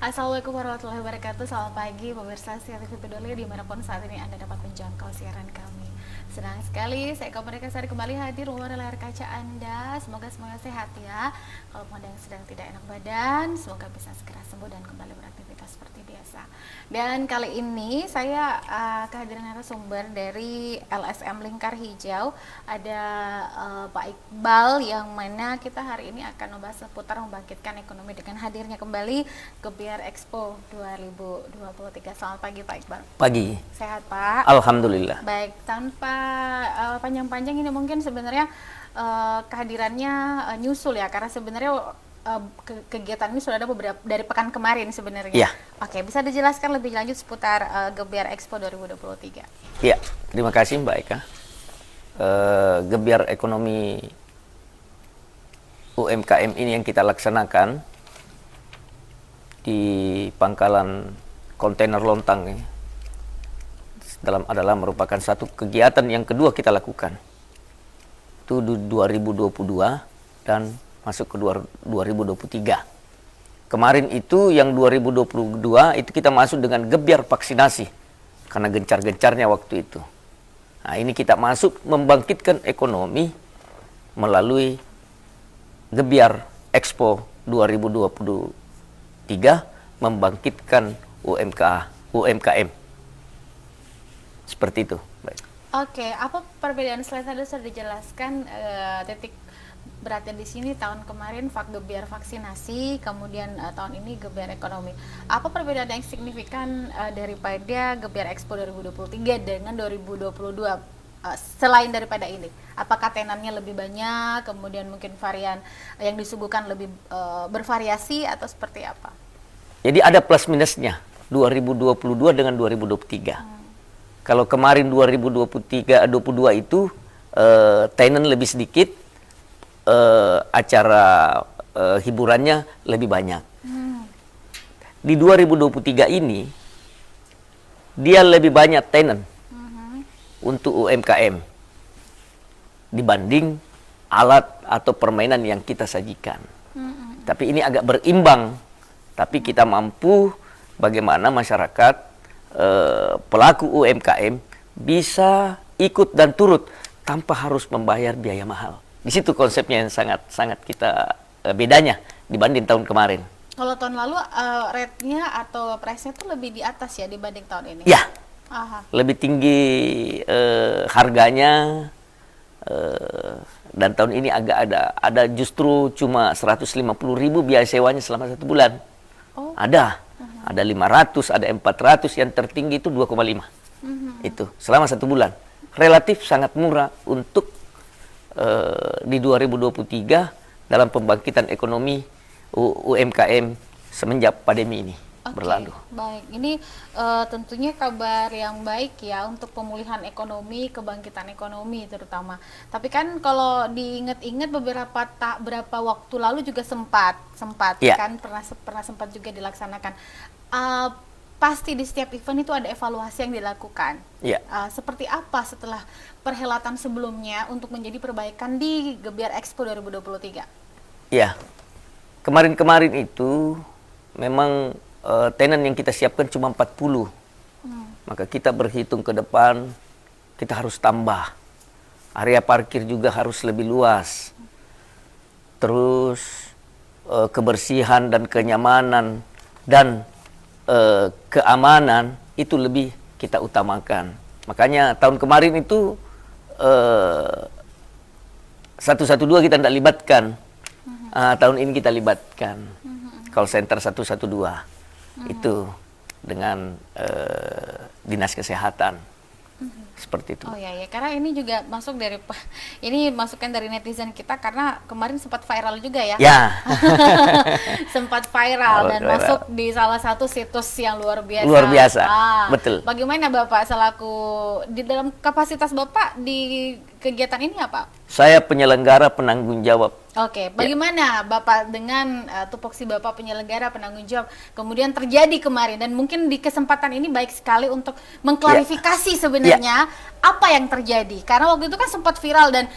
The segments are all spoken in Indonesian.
Assalamualaikum warahmatullahi wabarakatuh. Selamat pagi pemirsa Setia TV Peduli dimanapun saat ini Anda dapat menjangkau siaran kami. Senang sekali saya Komunikasi kembali hadir melalui layar kaca Anda. Semoga semuanya sehat ya. Kalau ada yang sedang tidak enak badan, semoga bisa segera sembuh dan kembali beraktivitas seperti biasa. Dan kali ini saya kehadiran narasumber dari LSM Lingkar Hijau. Ada Pak Iqbal, yang mana kita hari ini akan membahas seputar membangkitkan ekonomi dengan hadirnya kembali Gebiar Expo 2023. Selamat pagi Pak Iqbal. Pagi. Sehat Pak? Alhamdulillah. Baik, tanpa panjang-panjang ini mungkin sebenarnya kehadirannya nyusul ya, karena sebenarnya kegiatan ini sudah ada beberapa dari pekan kemarin sebenarnya. Iya. Oke, bisa dijelaskan lebih lanjut seputar Gebiar Expo 2023? Iya, terima kasih Mbak Eka. Gebiar ekonomi UMKM ini yang kita laksanakan di pangkalan kontainer Lontang ya, adalah merupakan satu kegiatan yang kedua kita lakukan. Itu 2022 dan masuk ke 2023. Kemarin itu yang 2022 itu kita masuk dengan gebiar vaksinasi karena gencar-gencarnya waktu itu. Nah, ini kita masuk membangkitkan ekonomi melalui Gebiar Expo 2023, membangkitkan UMKM. Seperti itu. Baik. Oke, apa perbedaan selain tadi sudah dijelaskan titik beratnya di sini tahun kemarin Gebiar vaksinasi, kemudian tahun ini Gebiar ekonomi. Apa perbedaan yang signifikan daripada Gebiar Expo 2023 dengan 2022 selain daripada ini? Apakah tenannya lebih banyak, kemudian mungkin varian yang disuguhkan lebih bervariasi atau seperti apa? Jadi ada plus minusnya 2022 dengan 2023. Kalau kemarin 2022 itu tenan lebih sedikit, acara hiburannya lebih banyak. Di 2023 ini dia lebih banyak tenan untuk UMKM dibanding alat atau permainan yang kita sajikan. Tapi ini agak berimbang. Tapi kita mampu bagaimana masyarakat pelaku UMKM bisa ikut dan turut tanpa harus membayar biaya mahal. Di situ konsepnya yang sangat kita bedanya dibanding tahun kemarin. Kalau tahun lalu rate-nya atau price-nya tuh lebih di atas ya dibanding tahun ini? Ya, Aha. lebih tinggi harganya, dan tahun ini agak ada justru cuma 150.000 biaya sewanya selama 1 bulan. Oh. Ada 500, ada 400, yang tertinggi itu 2,5. Itu selama 1 bulan. Relatif sangat murah untuk di 2023 dalam pembangkitan ekonomi UMKM semenjak pandemi ini berlalu. Baik, ini tentunya kabar yang baik ya untuk pemulihan ekonomi, kebangkitan ekonomi terutama. Tapi kan kalau diingat-ingat berapa waktu lalu juga sempat Ya. kan pernah sempat juga dilaksanakan. Pasti di setiap event itu ada evaluasi yang dilakukan. Ya. Seperti apa setelah perhelatan sebelumnya untuk menjadi perbaikan di Gebiar Expo 2023? Ya, kemarin itu memang tenan yang kita siapkan cuma 40. Maka kita berhitung ke depan, kita harus tambah. Area parkir juga harus lebih luas. Terus kebersihan dan kenyamanan dan keamanan itu lebih kita utamakan. Makanya tahun kemarin itu 112 kita tidak libatkan. Tahun ini kita libatkan call center 112 itu dengan dinas kesehatan. Seperti itu. Oh ya, karena ini juga ini masukan dari netizen kita karena kemarin sempat viral juga ya. Ya. Sempat viral dan masuk di salah satu situs yang luar biasa. Luar biasa. Betul. Bagaimana Bapak selaku di dalam kapasitas Bapak di kegiatan ini apa? Saya penyelenggara penanggung jawab. Oke, bagaimana Bapak dengan tupoksi Bapak penyelenggara penanggung jawab kemudian terjadi kemarin, dan mungkin di kesempatan ini baik sekali untuk mengklarifikasi sebenarnya apa yang terjadi, karena waktu itu kan sempat viral dan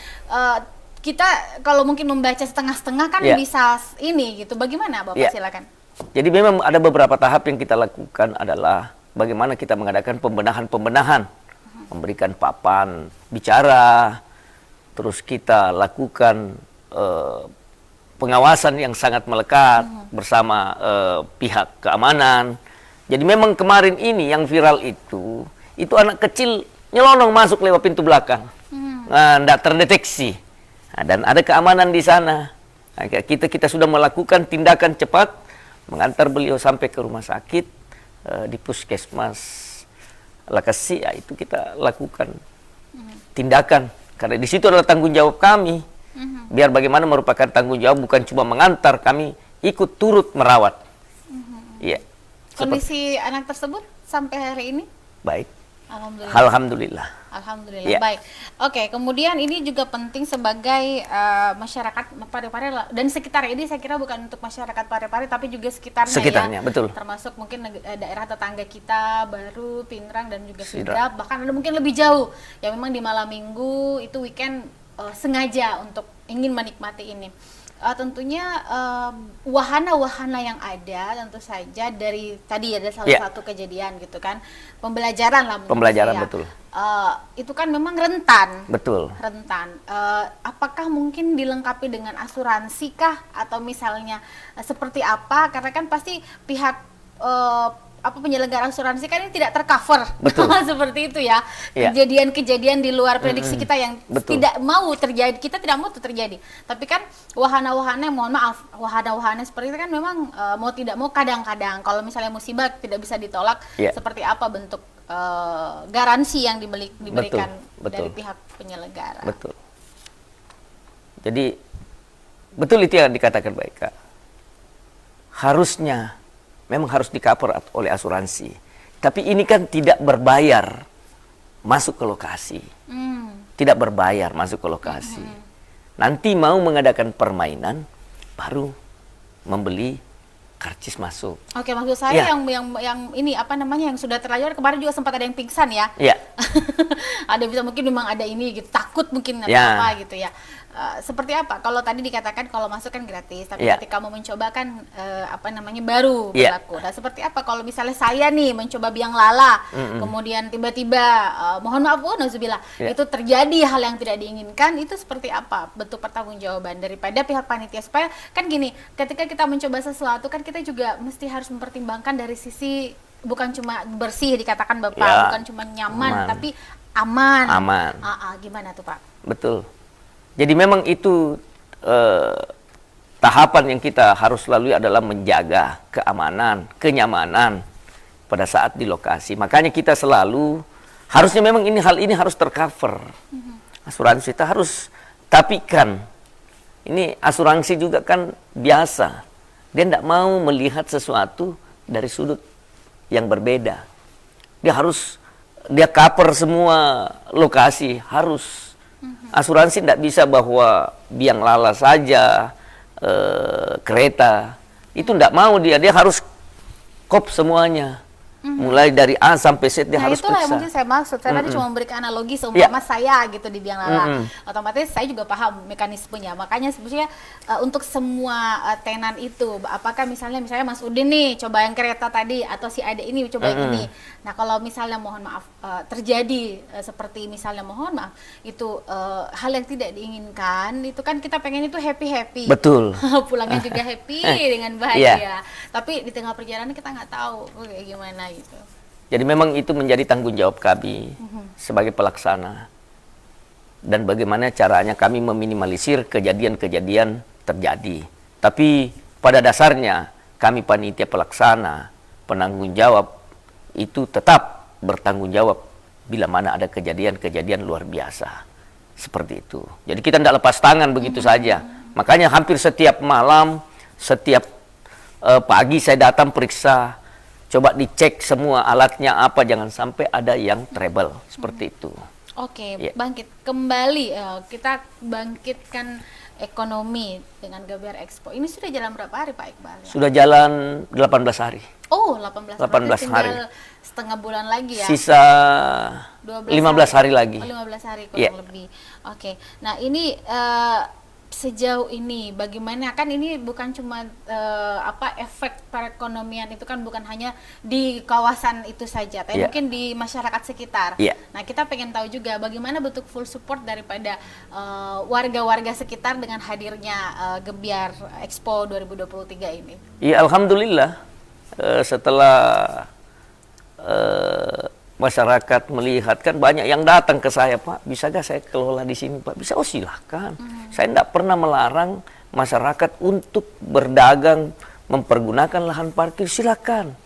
kita kalau mungkin membaca setengah-setengah kan bisa ini gitu. Bagaimana Bapak, silakan. Jadi memang ada beberapa tahap yang kita lakukan adalah bagaimana kita mengadakan pembenahan-pembenahan, memberikan papan bicara, terus kita lakukan pengawasan yang sangat melekat bersama pihak keamanan. Jadi memang kemarin ini yang viral itu anak kecil nyelonong masuk lewat pintu belakang, nggak terdeteksi. Nah, dan ada keamanan di sana. Nah, kita sudah melakukan tindakan cepat, mengantar beliau sampai ke rumah sakit di puskesmas Lakasi. Ya, itu kita lakukan tindakan karena di situ adalah tanggung jawab kami. Biar bagaimana merupakan tanggung jawab, bukan cuma mengantar, kami ikut turut merawat. Iya. Kondisi anak tersebut sampai hari ini Baik. alhamdulillah. Alhamdulillah. Alhamdulillah. Ya. Baik. Oke, kemudian ini juga penting sebagai masyarakat Parepare dan sekitar ini, saya kira bukan untuk masyarakat Parepare tapi juga Sekitarnya, ya. betul. Termasuk mungkin daerah tetangga kita, Baru, Pinrang dan juga Sidrap. Sidrap, bahkan ada mungkin lebih jauh yang memang di malam minggu itu weekend sengaja untuk ingin menikmati ini. Tentunya wahana-wahana yang ada tentu saja dari tadi ada salah satu kejadian gitu kan, pembelajaran lah menurut Pembelajaran, saya. betul. Itu kan memang rentan. Betul. Rentan. Apakah mungkin dilengkapi dengan asuransi kah atau misalnya seperti apa? Karena kan pasti pihak penyelenggara asuransi kan ini tidak tercover. Betul. Seperti itu ya. Iya. Kejadian-kejadian di luar prediksi kita yang Betul. tidak mau terjadi, kita tidak mau itu terjadi. Tapi kan wahana-wahana, mohon maaf, wahana-wahana seperti itu kan memang mau tidak mau kadang-kadang kalau misalnya musibah tidak bisa ditolak, Iya. seperti apa bentuk garansi yang diberikan Betul. dari pihak penyelenggara. Betul. Jadi betul itu yang dikatakan baik, Kak. Harusnya memang harus di-cover oleh asuransi. Tapi ini kan tidak berbayar masuk ke lokasi. Tidak berbayar masuk ke lokasi. Nanti mau mengadakan permainan baru membeli karcis masuk. Oke, maksud saya Ya. yang ini apa namanya yang sudah terlanjur, kemarin juga sempat ada yang pingsan ya. Iya. Ada bisa mungkin memang ada ini gitu, takut mungkin atau Ya. apa gitu ya. Seperti apa? Kalau tadi dikatakan kalau masuk kan gratis, tapi Ya. ketika mau mencoba kan apa namanya baru Ya. berlaku. Nah, seperti apa kalau misalnya saya nih mencoba biang lala, kemudian tiba-tiba mohon maaf, nauzubillah, Ya. itu terjadi hal yang tidak diinginkan, itu seperti apa bentuk pertanggungjawaban daripada pihak panitia? Supaya kan gini, ketika kita mencoba sesuatu kan kita juga mesti harus mempertimbangkan dari sisi bukan cuma bersih dikatakan Bapak, Ya. bukan cuma nyaman, Aman. tapi aman. Aman. Gimana tuh Pak? Betul. Jadi memang itu tahapan yang kita harus lalui adalah menjaga keamanan, kenyamanan pada saat di lokasi. Makanya kita selalu harusnya memang hal ini harus tercover. Asuransi kita harus, tapi kan ini asuransi juga kan biasa. Dia tidak mau melihat sesuatu dari sudut yang berbeda. Dia cover semua lokasi, harus. Asuransi tidak bisa bahwa biang lala saja, kereta, itu tidak mau dia harus kop semuanya. Mulai dari A sampai Z dia Nah harus itulah yang periksa. mungkin saya maksud. Saya tadi cuma memberikan analogi seumpama saya gitu di biang lala. Otomatis saya juga paham mekanismenya. Makanya sebetulnya untuk semua tenan itu, apakah misalnya Mas Udin nih coba yang kereta tadi atau si Ade ini coba yang ini. Nah kalau misalnya mohon maaf terjadi seperti misalnya mohon maaf itu hal yang tidak diinginkan, itu kan kita pengen itu happy. Betul. Pulangnya juga happy dengan bahagia. Tapi di tengah perjalanan kita nggak tahu kayak gimana gitu. Jadi memang itu menjadi tanggung jawab kami sebagai pelaksana. Dan bagaimana caranya kami meminimalisir kejadian-kejadian terjadi. Tapi pada dasarnya kami panitia pelaksana, penanggung jawab itu tetap bertanggung jawab bila mana ada kejadian-kejadian luar biasa. Seperti itu. Jadi kita tidak lepas tangan begitu saja. Makanya hampir setiap malam, setiap pagi saya datang periksa, coba dicek semua alatnya apa, jangan sampai ada yang trouble seperti itu. Oke, Ya. bangkit kembali, kita bangkitkan ekonomi dengan GBR Expo. Ini sudah jalan berapa hari Pak Iqbal? Ya? Sudah jalan 18 hari. Oh, 18 18 hari. Tinggal setengah bulan lagi ya. Sisa 12 15 hari lagi. Oh, 15 hari Ya. kurang lebih. Oke. Nah, ini sejauh ini bagaimana, kan ini bukan cuma efek perekonomian itu kan bukan hanya di kawasan itu saja, tapi mungkin di masyarakat sekitar. Nah, kita pengen tahu juga bagaimana bentuk full support daripada warga-warga sekitar dengan hadirnya Gebyar Expo 2023 ini. Iya, alhamdulillah setelah masyarakat melihat, kan banyak yang datang ke saya, Pak, bisa gak saya kelola di sini, Pak? Bisa, oh silahkan. Saya tidak pernah melarang masyarakat untuk berdagang, mempergunakan lahan parkir, silakan.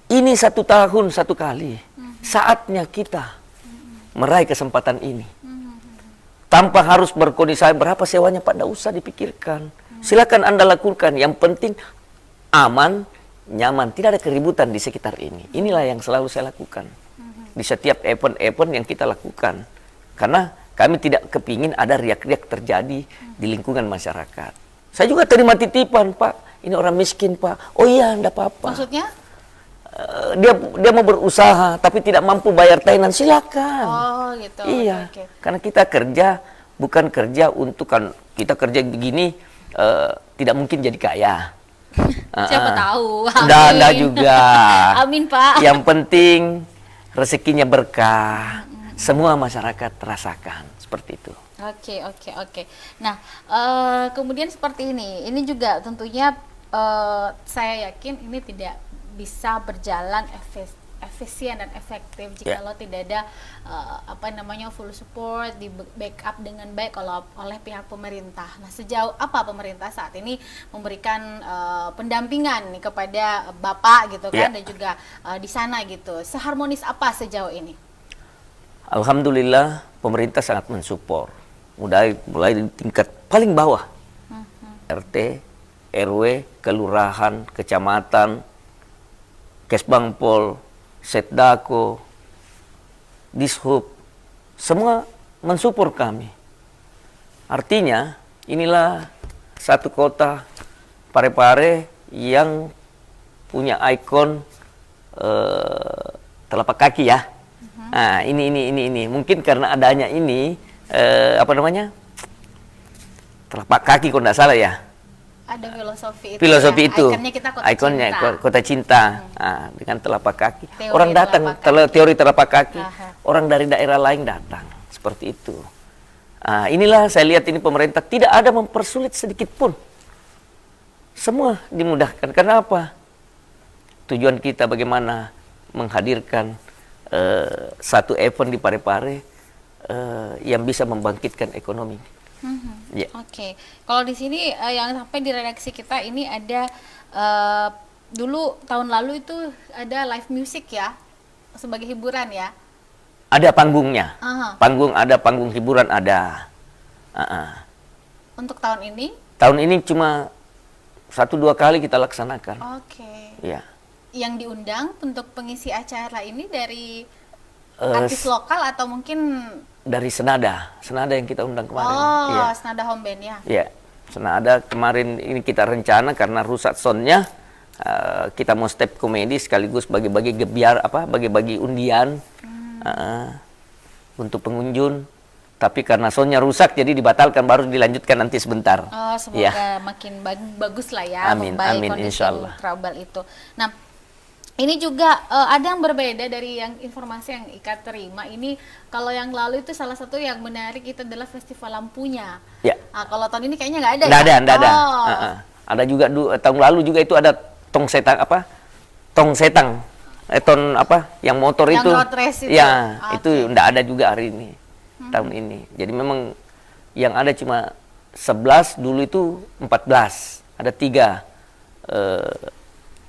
Ini 1 tahun 1 kali. Saatnya kita meraih kesempatan ini. Tanpa harus berkondisi berapa sewanya, Pak, tidak usah dipikirkan. Silakan Anda lakukan, yang penting aman, nyaman, tidak ada keributan di sekitar ini. Inilah yang selalu saya lakukan di setiap event-event yang kita lakukan, karena kami tidak kepingin ada riak-riak terjadi di lingkungan masyarakat. Saya juga terima titipan, Pak, ini orang miskin, Pak. Oh iya, enggak apa-apa. Maksudnya? Dia mau berusaha tapi tidak mampu bayar tahunan, silakan. Oh gitu. Iya, okay. Karena kita kerja bukan kerja untuk, kan kita kerja begini tidak mungkin jadi kaya. Siapa tahu. Anda juga. Amin, Pak. Yang penting rezekinya berkah. Semua masyarakat rasakan seperti itu. Oke. Nah, kemudian seperti ini juga tentunya saya yakin ini tidak bisa berjalan efisien dan efektif jika lo tidak ada full support, di backup dengan baik oleh pihak pemerintah. Nah, sejauh apa pemerintah saat ini memberikan pendampingan nih kepada Bapak gitu kan, dan juga di sana gitu, seharmonis apa sejauh ini? Alhamdulillah pemerintah sangat mensupport, mulai di tingkat paling bawah, RT, RW, kelurahan, kecamatan, Kesbangpol, Setdako, Dishub, semua mensupport kami. Artinya inilah satu kota Parepare yang punya ikon telapak kaki ya. Nah, ini mungkin karena adanya ini telapak kaki kalau tidak salah ya. Ada filosofi itu. Ikonnya kita ikonnya kota cinta. Nah, dengan telapak kaki. Teori orang datang, teori telapak kaki. Orang dari daerah lain datang. Seperti itu. Nah, inilah saya lihat ini pemerintah tidak ada mempersulit sedikit pun. Semua dimudahkan. Karena apa? Tujuan kita bagaimana menghadirkan satu event di Parepare yang bisa membangkitkan ekonomi. Oke. Kalau di sini yang sampai di redaksi kita ini ada dulu tahun lalu itu ada live music ya, sebagai hiburan ya. Ada panggungnya. Panggung hiburan ada. Untuk tahun ini? Tahun ini cuma 1-2 kali kita laksanakan. Oke. Ya. Yang diundang untuk pengisi acara ini dari artis lokal atau mungkin dari Senada yang kita undang kemarin. Oh, Senada Home Band ya. Iya, Senada kemarin ini kita rencana karena rusak soundnya, kita mau step komedi sekaligus bagi-bagi gebyar bagi-bagi undian untuk pengunjung. Tapi karena soundnya rusak jadi dibatalkan, baru dilanjutkan nanti sebentar. Oh, semoga makin bagus lah ya. Amin, insyaallah. Trouble itu. Nah, ini juga ada yang berbeda dari yang informasi yang Ika terima. Ini kalau yang lalu itu salah satu yang menarik itu adalah festival lampunya. Ya. Nah, kalau tahun ini kayaknya nggak ada. Nggak ada. Ada juga tahun lalu juga itu ada tong setang yang motor yang itu. Road race itu. Ya, itu nggak ada juga hari ini tahun ini. Jadi memang yang ada cuma 11, dulu itu 14. Ada 3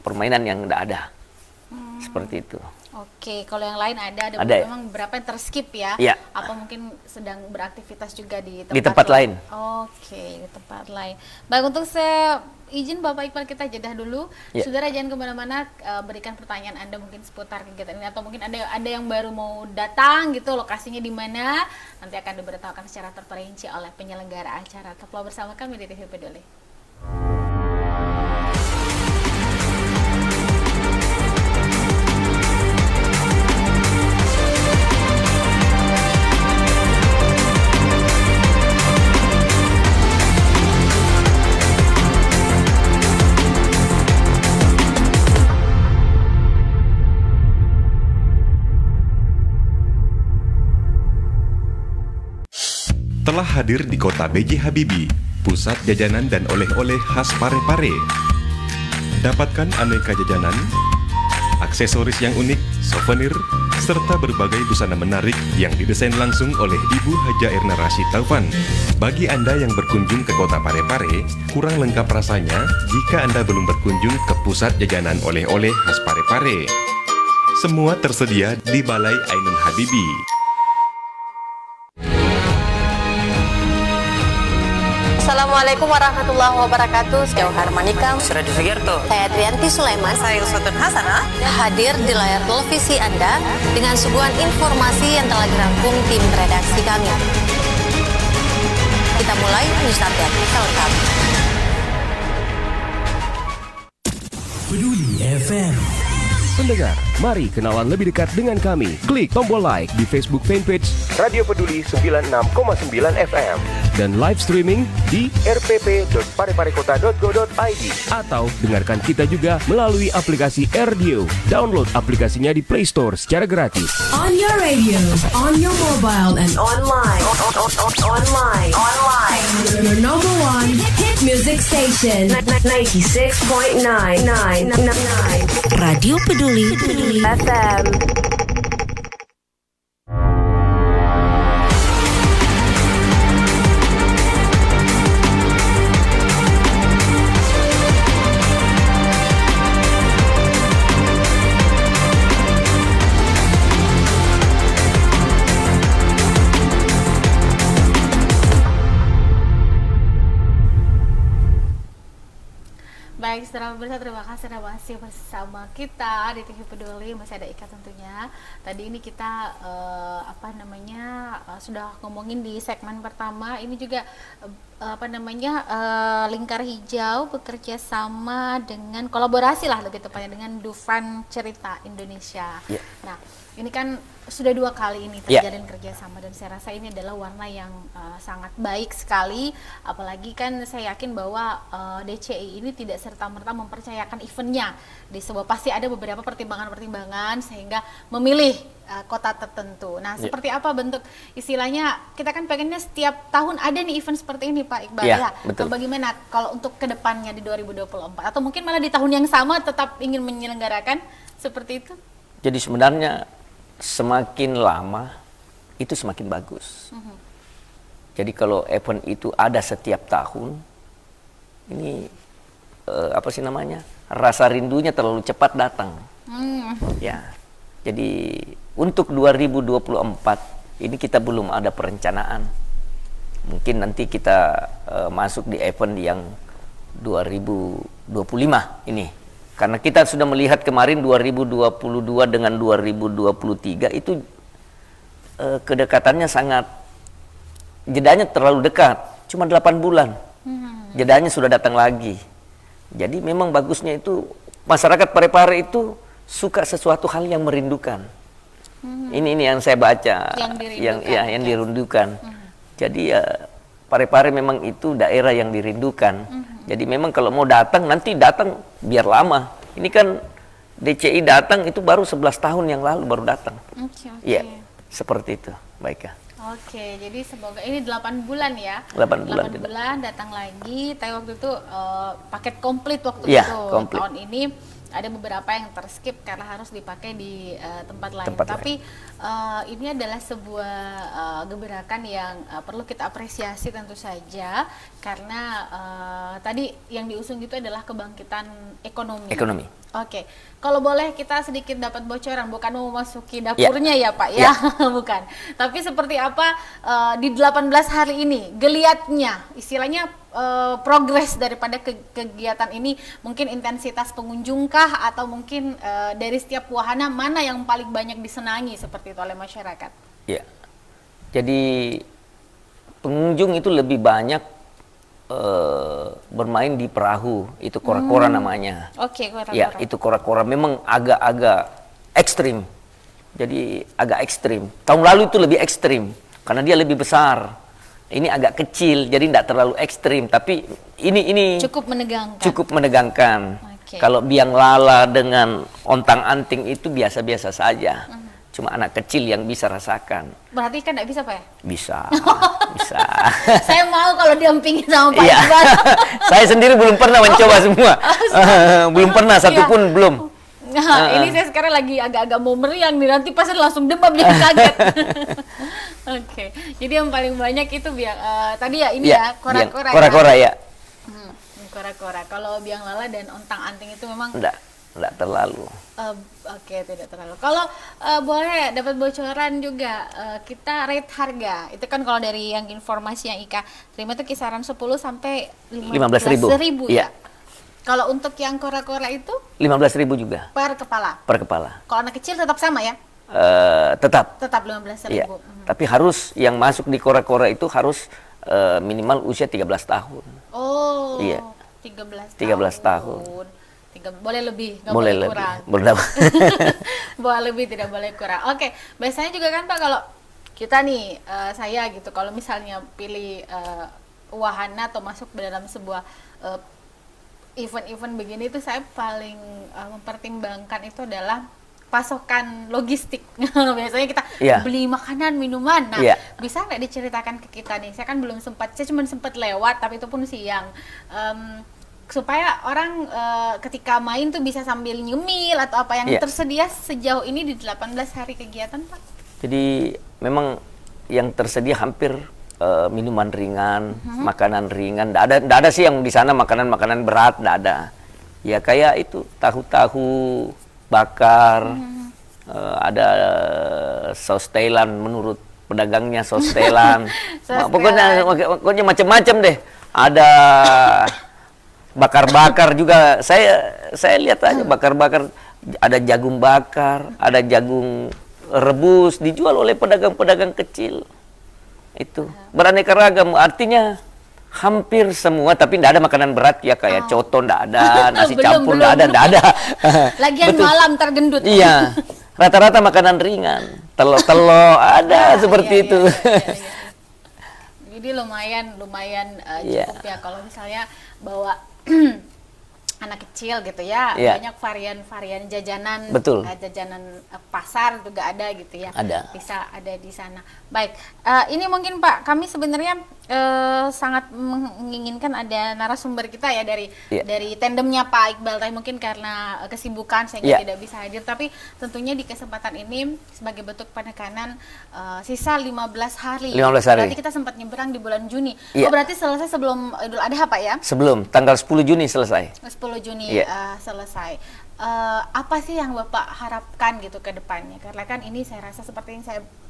permainan yang nggak ada. Seperti itu. Oke, kalau yang lain ada memang beberapa yang terskip ya? Ya. Apa mungkin sedang beraktivitas juga di tempat lain? Oke, di tempat lain. Baik, untuk saya izin Bapak Iqbal kita jedah dulu. Ya. Saudara jangan kemana-mana, berikan pertanyaan Anda mungkin seputar kegiatan ini, atau mungkin ada yang baru mau datang gitu, lokasinya di mana, nanti akan diberitahukan secara terperinci oleh penyelenggara acara. Tetaplah bersama kami di TV Peduli. hadir di kota B.J. Habibie, pusat jajanan dan oleh-oleh khas Parepare. Dapatkan aneka jajanan, aksesoris yang unik, souvenir, serta berbagai busana menarik yang didesain langsung oleh Ibu Haja Erna Rashid Taufan. Bagi Anda yang berkunjung ke kota Parepare, kurang lengkap rasanya jika Anda belum berkunjung ke pusat jajanan oleh-oleh khas Parepare. Semua tersedia di Balai Ainun Habibie. Assalamualaikum warahmatullahi wabarakatuh. Saya Harmanikam. Suradi Sugiarto. Saya Trianti Sulaiman. Saya Uswatun Hasanah. Hadir di layar televisi Anda dengan suguhan informasi yang telah dirangkum tim redaksi kami. Kita mulai news update selengkapnya. Peduli FM. Pendengar, mari kenalan lebih dekat dengan kami. Klik tombol like di Facebook fanpage Radio Peduli 96,9 FM dan live streaming di rpp.pareparekota.go.id atau dengarkan kita juga melalui aplikasi AirDio. Download aplikasinya di Play Store secara gratis. On your radio, on your mobile, and Online. your number one hit music station. 96.9. Radio Peduli FM. Baik, saudara pemirsa, terima kasih sudah masih bersama kita di TV Peduli. Masih ada Ika tentunya. Tadi ini kita sudah ngomongin di segmen pertama. Ini juga Lingkar Hijau bekerja sama dengan kolaborasi lah lebih tepatnya dengan Dufan Cerita Indonesia. Yeah. Nah, ini kan sudah 2 kali ini terjalin kerjasama dan saya rasa ini adalah warna yang sangat baik sekali. Apalagi kan saya yakin bahwa DCI ini tidak serta-merta mempercayakan eventnya di sebuah, pasti ada beberapa pertimbangan-pertimbangan sehingga memilih kota tertentu. Nah, seperti apa bentuk istilahnya? Kita kan pengennya setiap tahun ada nih event seperti ini, Pak Iqbal. Ya, betul. Bagaimana kalau untuk kedepannya di 2024 atau mungkin malah di tahun yang sama tetap ingin menyelenggarakan seperti itu? Jadi sebenarnya semakin lama itu semakin bagus. Jadi kalau event itu ada setiap tahun, ini rasa rindunya terlalu cepat datang. Ya, jadi untuk 2024 ini kita belum ada perencanaan. Mungkin nanti kita masuk di event yang 2025 ini. Karena kita sudah melihat kemarin 2022 dengan 2023 itu kedekatannya sangat, jedanya terlalu dekat, cuma 8 bulan. Jedanya sudah datang lagi. Jadi memang bagusnya itu masyarakat Parepare itu suka sesuatu hal yang merindukan. Ini yang saya baca, yang dirindukan. Jadi Parepare memang itu daerah yang dirindukan. Jadi memang kalau mau datang, nanti datang biar lama. Ini kan DCI datang itu baru 11 tahun yang lalu baru datang. Iya, seperti itu. Baik ya. Oke, jadi semoga ini 8 bulan ya. 8 bulan. 8 bulan datang lagi. Tapi waktu itu paket komplit waktu Iya, itu. komplit. Tahun ini ada beberapa yang terskip karena harus dipakai di tempat lain. Tapi ini adalah sebuah gebrakan yang perlu kita apresiasi tentu saja karena tadi yang diusung itu adalah kebangkitan ekonomi. Oke, kalau boleh kita sedikit dapat bocoran, bukan mau memasuki dapurnya ya Pak ya, bukan. Tapi seperti apa di 18 hari ini geliatnya, istilahnya progres daripada kegiatan ini, mungkin intensitas pengunjung kah atau mungkin dari setiap wahana mana yang paling banyak disenangi seperti itu oleh masyarakat? Ya, jadi pengunjung itu lebih banyak bermain di perahu, itu kora-kora namanya. Oke, kora-kora. Ya, itu kora-kora memang agak-agak ekstrim. Jadi agak ekstrim. Tahun lalu itu lebih ekstrim karena dia lebih besar. Ini agak kecil, jadi tidak terlalu ekstrim. Tapi ini cukup menegangkan. Okay. Kalau biang lala dengan ontang anting itu biasa-biasa saja. Cuma anak kecil yang bisa rasakan. Berarti kan nggak bisa Pak ya? Bisa, bisa. Saya mau kalau didampingi sama Pak Iya. Iqbal. Saya sendiri belum pernah mencoba semua. Belum pernah, satu Iya. pun belum. Nah, ini saya sekarang lagi agak-agak mau meriang nih, nanti pas langsung demam jadi kaget. Oke, jadi yang paling banyak itu tadi ya ini ya, kora-kora. Kora-kora ya. Kora-kora. Kalau biang lala dan ontang-anting itu memang Enggak terlalu. Oke, tidak terlalu. Kalau boleh dapat bocoran juga, kita rate harga. Itu kan kalau dari yang informasi yang Ika terima itu kisaran 10 sampai 15.000 ya. Kalau untuk yang kora-kora itu 15.000 juga per kepala. per kepala. Kalau anak kecil tetap sama ya? Tetap. Tetap 15.000. Iya. Tapi harus yang masuk di kora-kora itu harus minimal usia 13 tahun. Oh. Iya. 13 tahun. Boleh lebih, nggak Boleh boleh lebih. kurang. Boleh lebih, tidak boleh kurang. Oke, biasanya juga kan Pak kalau kita nih, saya gitu, kalau misalnya pilih wahana atau masuk ke dalam sebuah event-event begini itu saya paling mempertimbangkan itu adalah pasokan logistik. Biasanya kita beli makanan, minuman. Nah, bisa nggak diceritakan ke kita nih? Saya kan belum sempat, saya cuma sempat lewat, tapi itu pun siang. Supaya orang ketika main tuh bisa sambil nyemil atau apa yang tersedia sejauh ini di 18 hari kegiatan, Pak? Jadi memang yang tersedia hampir minuman ringan, makanan ringan. Nggak ada sih yang di sana makanan berat, nggak ada. Ya kayak itu tahu-tahu bakar, ada saus Thailand menurut pedagangnya saus Thailand. Pokoknya macam-macam deh. Ada bakar-bakar juga. Saya lihat aja bakar-bakar. Ada jagung bakar, ada jagung rebus dijual oleh pedagang-pedagang kecil. Itu beraneka ragam, artinya hampir semua, tapi tidak ada makanan berat ya, kayak coto tidak ada, nasi campur tidak ada. Lagian malam tergendut. Iya, rata-rata makanan ringan, telur ada seperti itu. Jadi lumayan cukup ya kalau misalnya bawa anak kecil gitu ya, banyak varian-varian jajanan. Betul. Jajanan pasar juga ada gitu ya. Ada. Bisa ada di sana. Baik, ini mungkin Pak, kami sebenarnya sangat menginginkan ada narasumber kita ya dari tandemnya Pak Iqbal, tapi mungkin karena kesibukan sehingga tidak bisa hadir. Tapi tentunya di kesempatan ini sebagai bentuk penekanan sisa 15 hari. 15 hari. Berarti kita sempat nyebrang di bulan Juni. Oh berarti selesai sebelum Idul Adha Pak ya? Sebelum tanggal 10 Juni selesai. 10 Juni selesai. Apa sih yang Bapak harapkan gitu ke depannya? Karena kan ini saya rasa seperti yang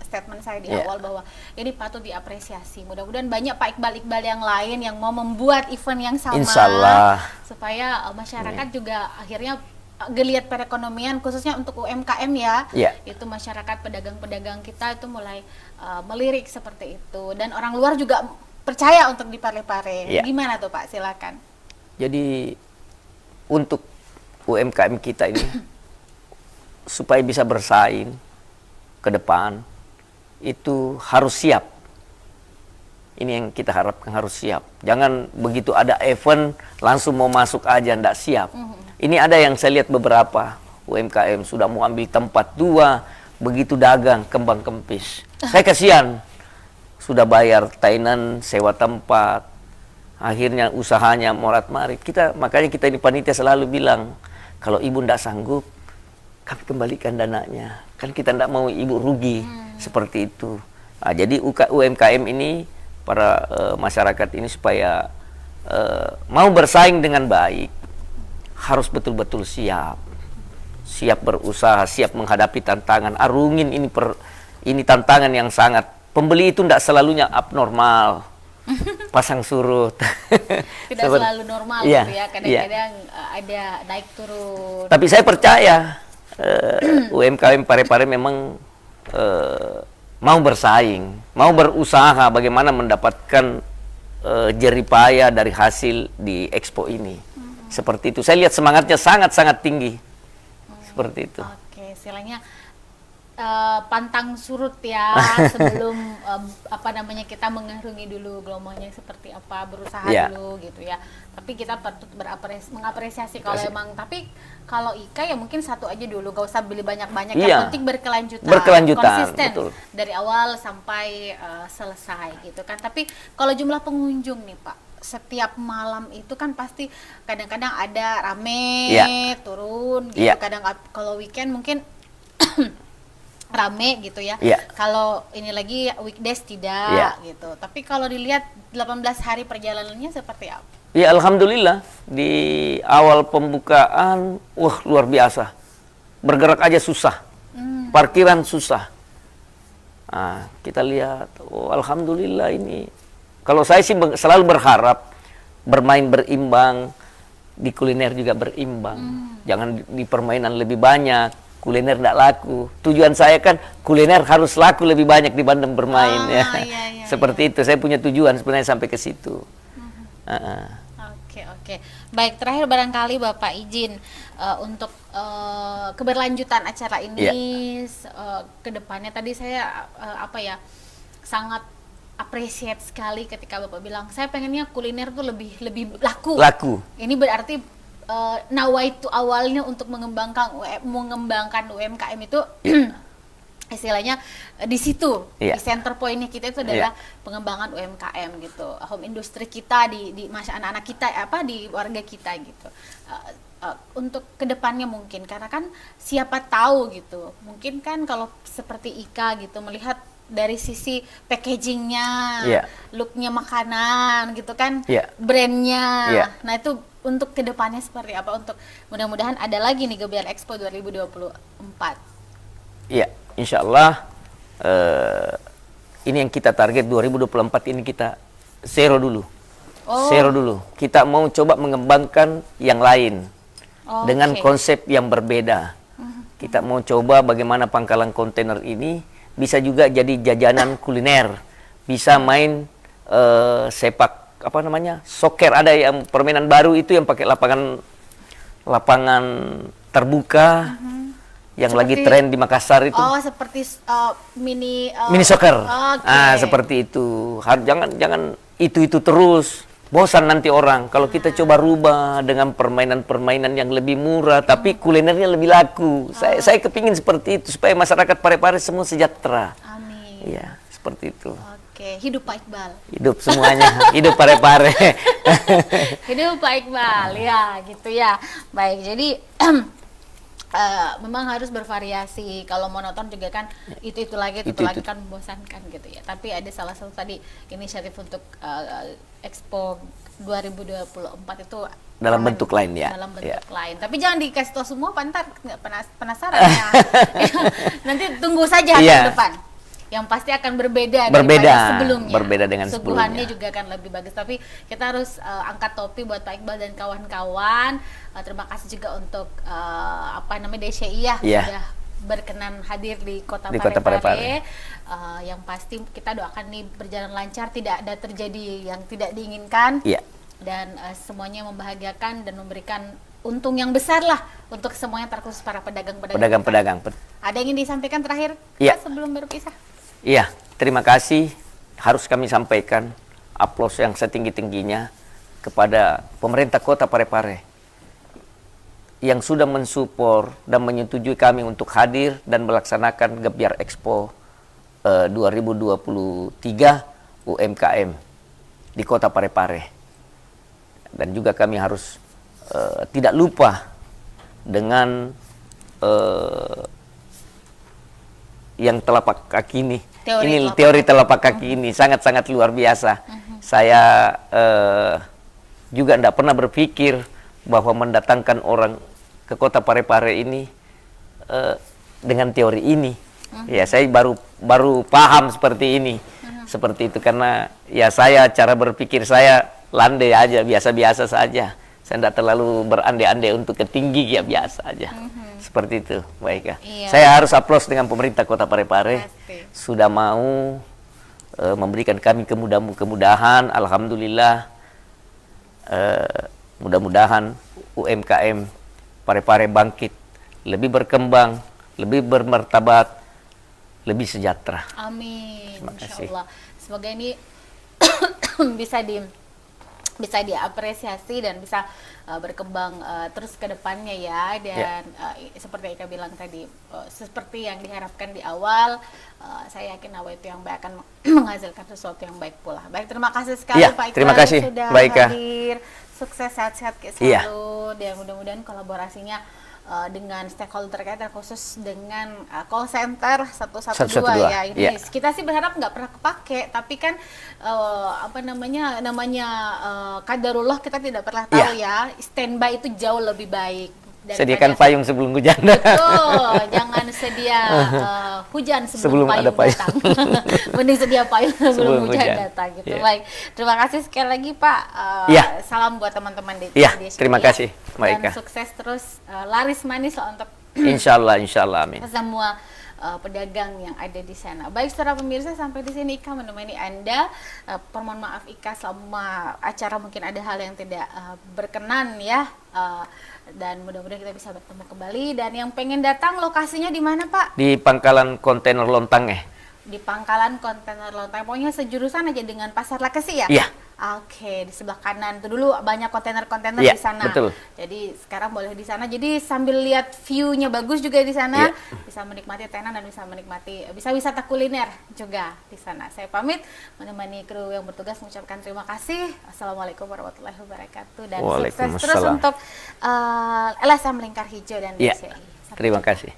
statement saya di awal bahwa ini patut diapresiasi. Mudah-mudahan banyak Pak Iqbal yang lain yang mau membuat event yang sama. Insyaallah. Supaya masyarakat juga akhirnya geliat perekonomian khususnya untuk UMKM ya. Itu masyarakat pedagang-pedagang kita itu mulai melirik seperti itu, dan orang luar juga percaya untuk di Parepare. Gimana tuh Pak? Silakan. Jadi untuk UMKM kita ini supaya bisa bersaing ke depan itu harus siap. Ini yang kita harapkan, harus siap. Jangan begitu ada event langsung mau masuk aja ndak siap. Ini ada yang saya lihat beberapa UMKM sudah mau ambil tempat 2, begitu dagang kembang kempis. Saya kasihan, sudah bayar tenan, sewa tempat, akhirnya usahanya morat-marit. Makanya kita di panitia selalu bilang, kalau ibu ndak sanggup, kami kembalikan dananya. Kan kita ndak mau ibu rugi, seperti itu. Nah, jadi UMKM ini, para masyarakat ini supaya mau bersaing dengan baik, harus betul-betul siap. Siap berusaha, siap menghadapi tantangan. Arungin ini tantangan yang sangat, pembeli itu ndak selalunya abnormal. Pasang surut. Tidak selalu normal gitu ya, kadang-kadang ada naik turun. Tapi saya percaya UMKM Parepare memang mau bersaing, mau berusaha bagaimana mendapatkan jeripaya dari hasil di Expo ini. Seperti itu. Saya lihat semangatnya sangat-sangat tinggi. Seperti itu. Oke, istilahnya pantang surut ya sebelum kita mengarungi dulu gelombangnya seperti apa, berusaha dulu gitu ya. Tapi kita patut mengapresiasi kalau emang, tapi kalau Ika ya mungkin satu aja dulu, gak usah beli banyak-banyak, yang penting berkelanjutan, konsisten betul. dari awal sampai selesai gitu kan. Tapi kalau jumlah pengunjung nih Pak, setiap malam itu kan pasti kadang-kadang ada rame, turun gitu, kadang kalau weekend mungkin rame gitu ya. Kalau ini lagi weekdays tidak gitu. Tapi kalau dilihat 18 hari perjalanannya seperti apa? Ya alhamdulillah di awal pembukaan luar biasa. Bergerak aja susah. Parkiran susah. Nah, kita lihat alhamdulillah ini. Kalau saya sih selalu berharap bermain berimbang, di kuliner juga berimbang. Jangan di permainan lebih banyak, kuliner tidak laku. Tujuan saya kan kuliner harus laku lebih banyak dibanding bermain ya. Seperti itu, saya punya tujuan sebenarnya sampai ke situ. Oke. Baik, terakhir barangkali Bapak izin untuk keberlanjutan acara ini ke depannya. Tadi saya sangat appreciate sekali ketika Bapak bilang saya pengennya kuliner tuh lebih laku. Ini berarti nawaitu awalnya untuk mengembangkan UMKM itu istilahnya di situ, di center pointnya kita itu adalah pengembangan UMKM gitu, home industry kita di anak-anak kita di warga kita gitu. Untuk kedepannya mungkin karena kan siapa tahu gitu, mungkin kan kalau seperti Ika gitu melihat dari sisi packagingnya, looknya makanan gitu kan, brandnya. Nah itu untuk kedepannya seperti apa? Untuk mudah-mudahan ada lagi nih Gebiar Expo 2024. Iya, insya Allah ini yang kita target 2024 ini kita zero dulu. Zero dulu. Kita mau coba mengembangkan yang lain dengan konsep yang berbeda. Kita mau coba bagaimana pangkalan kontainer ini bisa juga jadi jajanan kuliner, bisa main sepak soccer, ada yang permainan baru itu yang pakai lapangan terbuka yang seperti, lagi tren di Makassar itu. Seperti mini soccer. Seperti itu. Jangan itu terus. Bosan nanti orang kalau kita coba rubah dengan permainan-permainan yang lebih murah tapi kulinernya lebih laku. Saya kepingin seperti itu supaya masyarakat Parepare semua sejahtera. Amin. Iya, seperti itu. Oke, hidup Pak Iqbal. Hidup semuanya, hidup Parepare. Hidup Pak Iqbal, ya gitu ya. Baik, jadi memang harus bervariasi. Kalau monoton juga kan itu lagi kan membosankan gitu ya. Tapi ada salah satu tadi inisiatif untuk Expo 2024 itu dalam bentuk lain ya. Dalam bentuk lain. Tapi jangan dikasih tahu semua, pantar nggak penasaran ya. Nanti tunggu saja tahun depan. Yang pasti akan berbeda daripada sebelumnya. Berbeda dengan Suguhannya sebelumnya. juga akan lebih bagus. Tapi kita harus angkat topi buat Pak Iqbal dan kawan-kawan. Terima kasih juga untuk DCI sudah berkenan hadir di Kota Parepare. Yang pasti kita doakan nih berjalan lancar, tidak ada terjadi yang tidak diinginkan. Dan semuanya membahagiakan dan memberikan untung yang besar lah untuk semuanya, terkhusus para pedagang-pedagang. Ada yang ingin disampaikan terakhir sebelum berpisah? Iya, terima kasih. Harus kami sampaikan aplaus yang setinggi-tingginya kepada pemerintah Kota Parepare yang sudah mensupport dan menyetujui kami untuk hadir dan melaksanakan Gebiar Expo 2023 UMKM di Kota Parepare. Dan juga kami harus tidak lupa dengan yang telapak kaki ini. Teori telapak kaki ini sangat-sangat luar biasa. Saya juga tidak pernah berpikir bahwa mendatangkan orang ke Kota Parepare ini dengan teori ini. Ya, saya baru paham seperti ini. Seperti itu karena ya cara berpikir saya landai aja, biasa-biasa saja. Saya tidak terlalu berandai-andai untuk ke tinggi, ya biasa aja. Seperti itu, baik ya. Saya harus aplaus dengan pemerintah Kota Parepare. Sudah mau memberikan kami kemudahan. Alhamdulillah. Mudah-mudahan UMKM Parepare bangkit, lebih berkembang, lebih bermartabat, lebih sejahtera. Amin. Terima kasih. Insyaallah. Semoga ini bisa diapresiasi dan bisa berkembang terus ke depannya ya. Dan seperti Ika bilang tadi, seperti yang diharapkan di awal, saya yakin awal itu yang baik akan menghasilkan sesuatu yang baik pula. Baik, terima kasih sekali Pak Iqbal terima kasih, sudah Mbak Ika. hadir. Sukses, sehat-sehat selalu, dan mudah-mudahan kolaborasinya dengan stakeholder terkait, khusus dengan call center 112 ya. Ini kita sih berharap nggak pernah kepake, tapi kan namanya qadarullah kita tidak pernah tahu ya. Standby itu jauh lebih baik. Sediakan payung sebelum hujan. Betul, jangan sedia hujan sebelum payung datang. Mending sedia payung sebelum hujan datang gitu. Baik, terima kasih sekali lagi Pak. Salam buat teman-teman di terima kasih Mbak Ika. Dan sukses terus, laris manis lah untuk Insyaallah, amin. Semua pedagang yang ada di sana. Baik, saudara pemirsa, sampai di sini Ika menemani Anda. Permohon maaf Ika selama acara mungkin ada hal yang tidak berkenan ya. Dan mudah-mudahan kita bisa bertemu kembali. Dan yang pengen datang, lokasinya di mana Pak? Di Pangkalan Kontainer Lontang Di Pangkalan Kontainer Lontang. Pokoknya sejurusan aja dengan Pasar Lakesi ya? Iya. Oke, di sebelah kanan itu dulu banyak kontainer-kontainer di sana. Betul. Jadi sekarang boleh di sana. Jadi sambil lihat view-nya bagus juga di sana, bisa menikmati tenan dan bisa menikmati wisata kuliner juga di sana. Saya pamit menemani kru yang bertugas mengucapkan terima kasih. Assalamualaikum warahmatullahi wabarakatuh, dan sukses terus untuk LSM Lingkar Hijau dan DCI. Terima kasih.